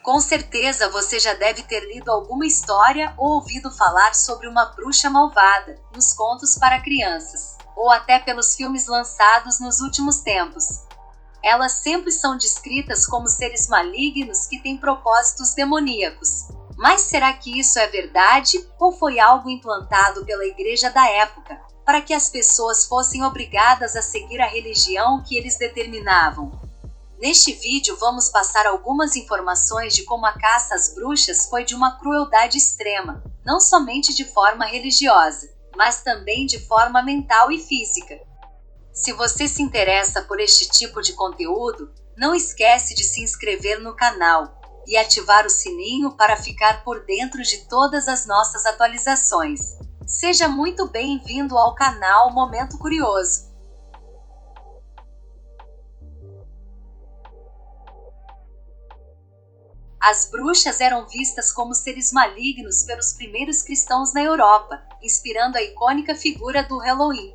Com certeza você já deve ter lido alguma história ou ouvido falar sobre uma bruxa malvada, nos contos para crianças, ou até pelos filmes lançados nos últimos tempos. Elas sempre são descritas como seres malignos que têm propósitos demoníacos. Mas será que isso é verdade, ou foi algo implantado pela igreja da época, para que as pessoas fossem obrigadas a seguir a religião que eles determinavam? Neste vídeo vamos passar algumas informações de como a caça às bruxas foi de uma crueldade extrema, não somente de forma religiosa, mas também de forma mental e física. Se você se interessa por este tipo de conteúdo, não esquece de se inscrever no canal e ativar o sininho para ficar por dentro de todas as nossas atualizações. Seja muito bem-vindo ao canal Momento Curioso. As bruxas eram vistas como seres malignos pelos primeiros cristãos na Europa, inspirando a icônica figura do Halloween.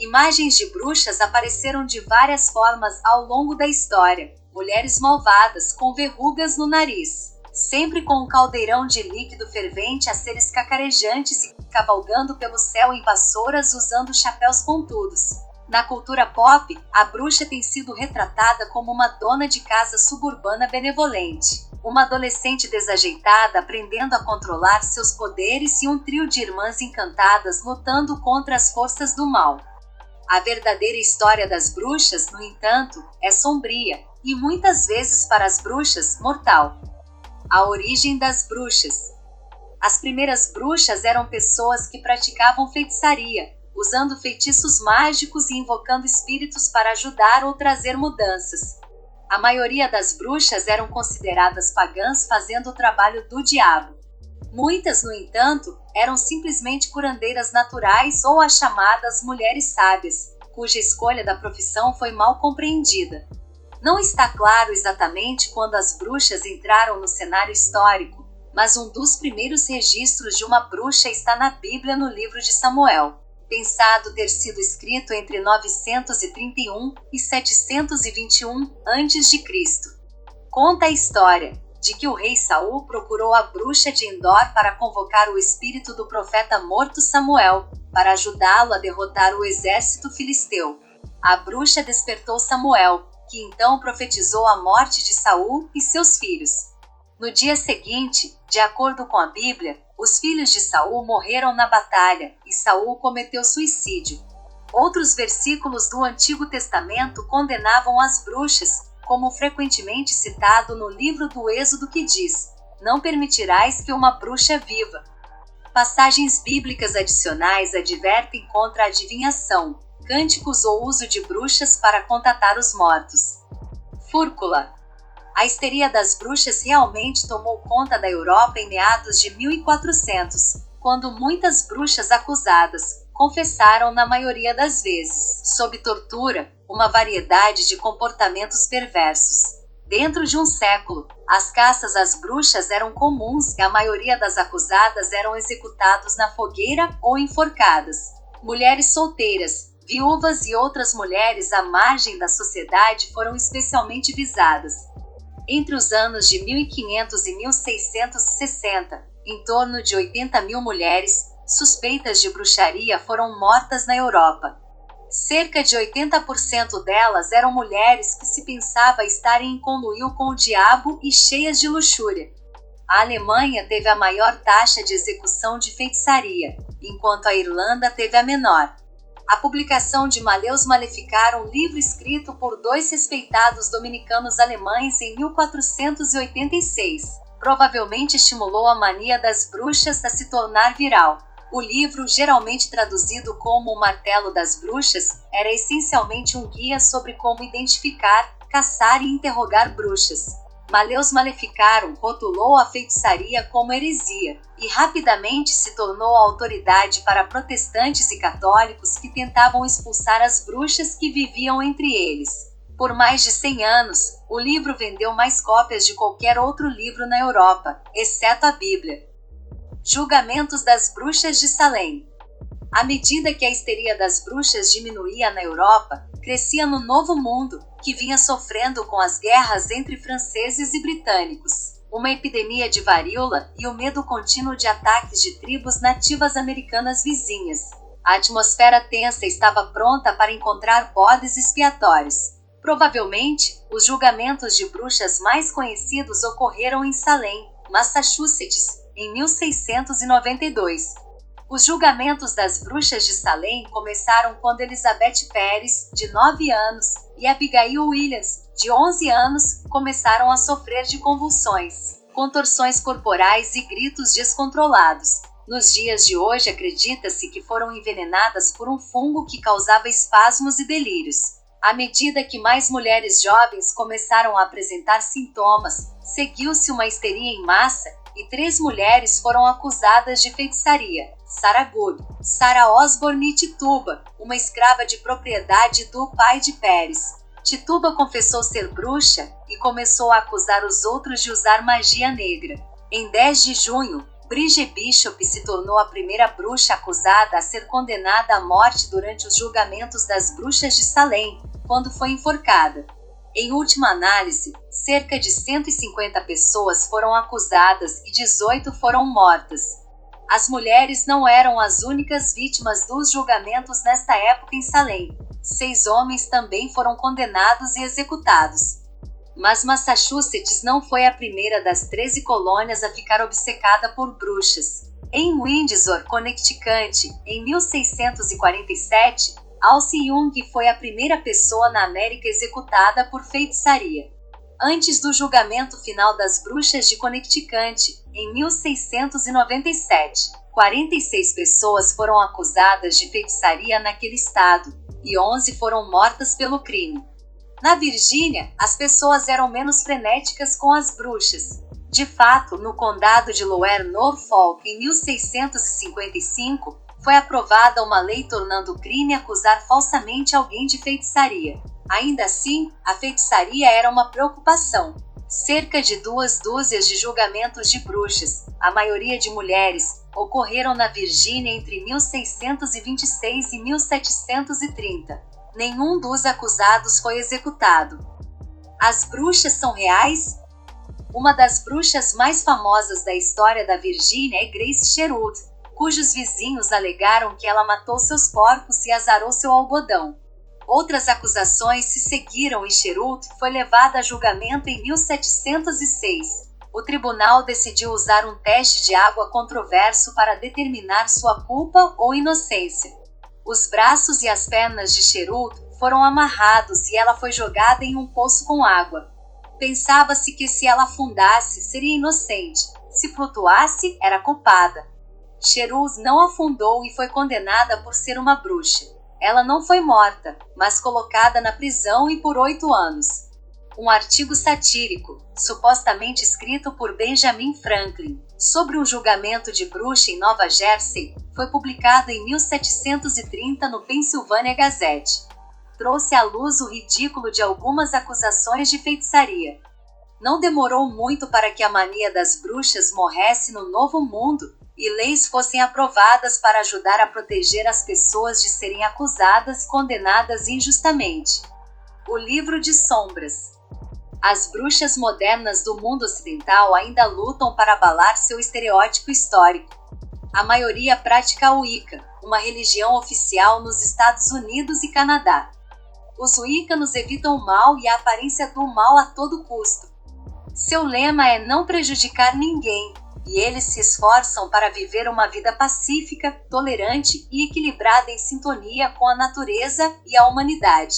Imagens de bruxas apareceram de várias formas ao longo da história. Mulheres malvadas com verrugas no nariz, sempre com um caldeirão de líquido fervente a seres cacarejantes e cavalgando pelo céu em vassouras usando chapéus pontudos. Na cultura pop, a bruxa tem sido retratada como uma dona de casa suburbana benevolente, uma adolescente desajeitada aprendendo a controlar seus poderes e um trio de irmãs encantadas lutando contra as forças do mal. A verdadeira história das bruxas, no entanto, é sombria, e muitas vezes para as bruxas, mortal. A origem das bruxas. As primeiras bruxas eram pessoas que praticavam feitiçaria, usando feitiços mágicos e invocando espíritos para ajudar ou trazer mudanças. A maioria das bruxas eram consideradas pagãs fazendo o trabalho do diabo. Muitas, no entanto, eram simplesmente curandeiras naturais ou as chamadas mulheres sábias, cuja escolha da profissão foi mal compreendida. Não está claro exatamente quando as bruxas entraram no cenário histórico, mas um dos primeiros registros de uma bruxa está na Bíblia no livro de Samuel, pensado ter sido escrito entre 931 e 721 a.C. Conta a história de que o rei Saul procurou a bruxa de Endor para convocar o espírito do profeta morto Samuel, para ajudá-lo a derrotar o exército filisteu. A bruxa despertou Samuel, que então profetizou a morte de Saul e seus filhos. No dia seguinte, de acordo com a Bíblia, os filhos de Saul morreram na batalha, e Saul cometeu suicídio. Outros versículos do Antigo Testamento condenavam as bruxas, como frequentemente citado no livro do Êxodo que diz: "Não permitirás que uma bruxa viva". Passagens bíblicas adicionais advertem contra a adivinhação, cânticos ou uso de bruxas para contatar os mortos. Fúrcula. A histeria das bruxas realmente tomou conta da Europa em meados de 1400, quando muitas bruxas acusadas confessaram na maioria das vezes, sob tortura, uma variedade de comportamentos perversos. Dentro de um século, as caças às bruxas eram comuns e a maioria das acusadas eram executados na fogueira ou enforcadas. Mulheres solteiras, viúvas e outras mulheres à margem da sociedade foram especialmente visadas. Entre os anos de 1500 e 1660, em torno de 80.000 mulheres suspeitas de bruxaria foram mortas na Europa. Cerca de 80% delas eram mulheres que se pensava estarem em conluio com o diabo e cheias de luxúria. A Alemanha teve a maior taxa de execução de feitiçaria, enquanto a Irlanda teve a menor. A publicação de Maleus Maleficarum, livro escrito por dois respeitados dominicanos alemães em 1486, provavelmente estimulou a mania das bruxas a se tornar viral. O livro, geralmente traduzido como O Martelo das Bruxas, era essencialmente um guia sobre como identificar, caçar e interrogar bruxas. Maleus Maleficarum rotulou a feitiçaria como heresia, e rapidamente se tornou a autoridade para protestantes e católicos que tentavam expulsar as bruxas que viviam entre eles. Por mais de 100 anos, o livro vendeu mais cópias de qualquer outro livro na Europa, exceto a Bíblia. Julgamentos das bruxas de Salem. À medida que a histeria das bruxas diminuía na Europa, crescia no Novo Mundo, que vinha sofrendo com as guerras entre franceses e britânicos. uma epidemia de varíola e o medo contínuo de ataques de tribos nativas americanas vizinhas. A atmosfera tensa estava pronta para encontrar bodes expiatórios. Provavelmente, os julgamentos de bruxas mais conhecidos ocorreram em Salem, Massachusetts, em 1692. Os julgamentos das bruxas de Salem começaram quando Elizabeth Pérez, de 9 anos, e Abigail Williams, de 11 anos, começaram a sofrer de convulsões, contorções corporais e gritos descontrolados. Nos dias de hoje acredita-se que foram envenenadas por um fungo que causava espasmos e delírios. À medida que mais mulheres jovens começaram a apresentar sintomas, seguiu-se uma histeria em massa e 3 mulheres foram acusadas de feitiçaria: Sarah Good, Sarah Osborne e Tituba, uma escrava de propriedade do pai de Pérez. Tituba confessou ser bruxa e começou a acusar os outros de usar magia negra. Em 10 de junho, Bridget Bishop se tornou a primeira bruxa acusada a ser condenada à morte durante os julgamentos das bruxas de Salem, quando foi enforcada. Em última análise, cerca de 150 pessoas foram acusadas e 18 foram mortas. As mulheres não eram as únicas vítimas dos julgamentos nesta época em Salem. 6 homens também foram condenados e executados. Mas Massachusetts não foi a primeira das 13 colônias a ficar obcecada por bruxas. Em Windsor, Connecticut, em 1647, Alce Young foi a primeira pessoa na América executada por feitiçaria. Antes do julgamento final das bruxas de Connecticut, em 1697, 46 pessoas foram acusadas de feitiçaria naquele estado, e 11 foram mortas pelo crime. Na Virgínia, as pessoas eram menos frenéticas com as bruxas. De fato, no condado de Lower Norfolk, em 1655, foi aprovada uma lei tornando crime acusar falsamente alguém de feitiçaria. Ainda assim, a feitiçaria era uma preocupação. Cerca de 2 dúzias de julgamentos de bruxas, a maioria de mulheres, ocorreram na Virgínia entre 1626 e 1730. Nenhum dos acusados foi executado. As bruxas são reais? Uma das bruxas mais famosas da história da Virgínia é Grace Sherwood, cujos vizinhos alegaram que ela matou seus porcos e azarou seu algodão. Outras acusações se seguiram e Sherwood foi levada a julgamento em 1706. O tribunal decidiu usar um teste de água controverso para determinar sua culpa ou inocência. Os braços e as pernas de Sherwood foram amarrados e ela foi jogada em um poço com água. Pensava-se que se ela afundasse, seria inocente. Se flutuasse, era culpada. Sherwood não afundou e foi condenada por ser uma bruxa. Ela não foi morta, mas colocada na prisão e por 8 anos. Um artigo satírico, supostamente escrito por Benjamin Franklin, sobre um julgamento de bruxa em Nova Jersey, foi publicado em 1730 no Pennsylvania Gazette. Trouxe à luz o ridículo de algumas acusações de feitiçaria. Não demorou muito para que a mania das bruxas morresse no Novo Mundo, e leis fossem aprovadas para ajudar a proteger as pessoas de serem acusadas e condenadas injustamente. O Livro de Sombras. As bruxas modernas do mundo ocidental ainda lutam para abalar seu estereótipo histórico. A maioria pratica a Wicca, uma religião oficial nos Estados Unidos e Canadá. Os wiccanos evitam o mal e a aparência do mal a todo custo. Seu lema é não prejudicar ninguém, e eles se esforçam para viver uma vida pacífica, tolerante e equilibrada em sintonia com a natureza e a humanidade.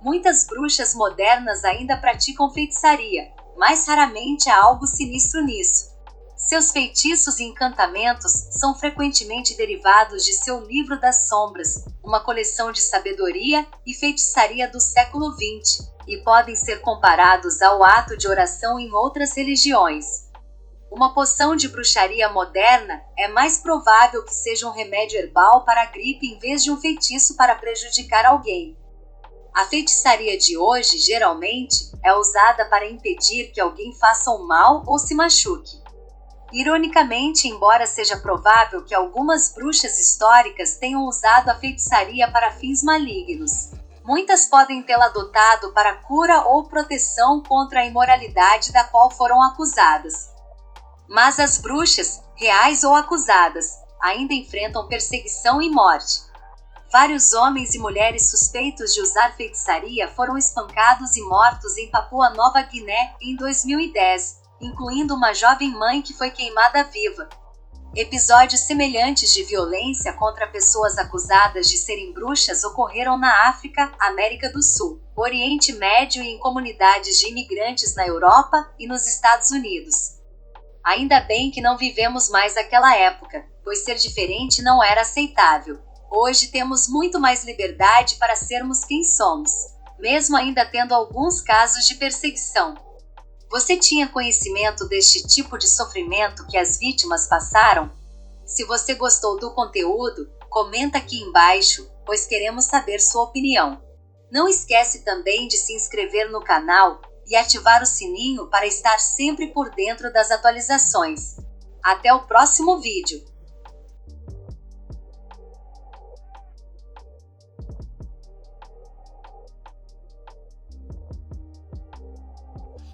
Muitas bruxas modernas ainda praticam feitiçaria, mas raramente há algo sinistro nisso. Seus feitiços e encantamentos são frequentemente derivados de seu Livro das Sombras, uma coleção de sabedoria e feitiçaria do século XX, e podem ser comparados ao ato de oração em outras religiões. Uma poção de bruxaria moderna é mais provável que seja um remédio herbal para a gripe em vez de um feitiço para prejudicar alguém. A feitiçaria de hoje, geralmente, é usada para impedir que alguém faça o mal ou se machuque. Ironicamente, embora seja provável que algumas bruxas históricas tenham usado a feitiçaria para fins malignos, Muitas podem tê-la adotado para cura ou proteção contra a imoralidade da qual foram acusadas. Mas as bruxas, reais ou acusadas, ainda enfrentam perseguição e morte. Vários homens e mulheres suspeitos de usar feitiçaria foram espancados e mortos em Papua Nova Guiné em 2010, incluindo uma jovem mãe que foi queimada viva. Episódios semelhantes de violência contra pessoas acusadas de serem bruxas ocorreram na África, América do Sul, Oriente Médio e em comunidades de imigrantes na Europa e nos Estados Unidos. Ainda bem que não vivemos mais aquela época, pois ser diferente não era aceitável. Hoje temos muito mais liberdade para sermos quem somos, mesmo ainda tendo alguns casos de perseguição. Você tinha conhecimento deste tipo de sofrimento que as vítimas passaram? Se você gostou do conteúdo, comenta aqui embaixo, pois queremos saber sua opinião. Não esquece também de se inscrever no canal e ativar o sininho para estar sempre por dentro das atualizações. Até o próximo vídeo!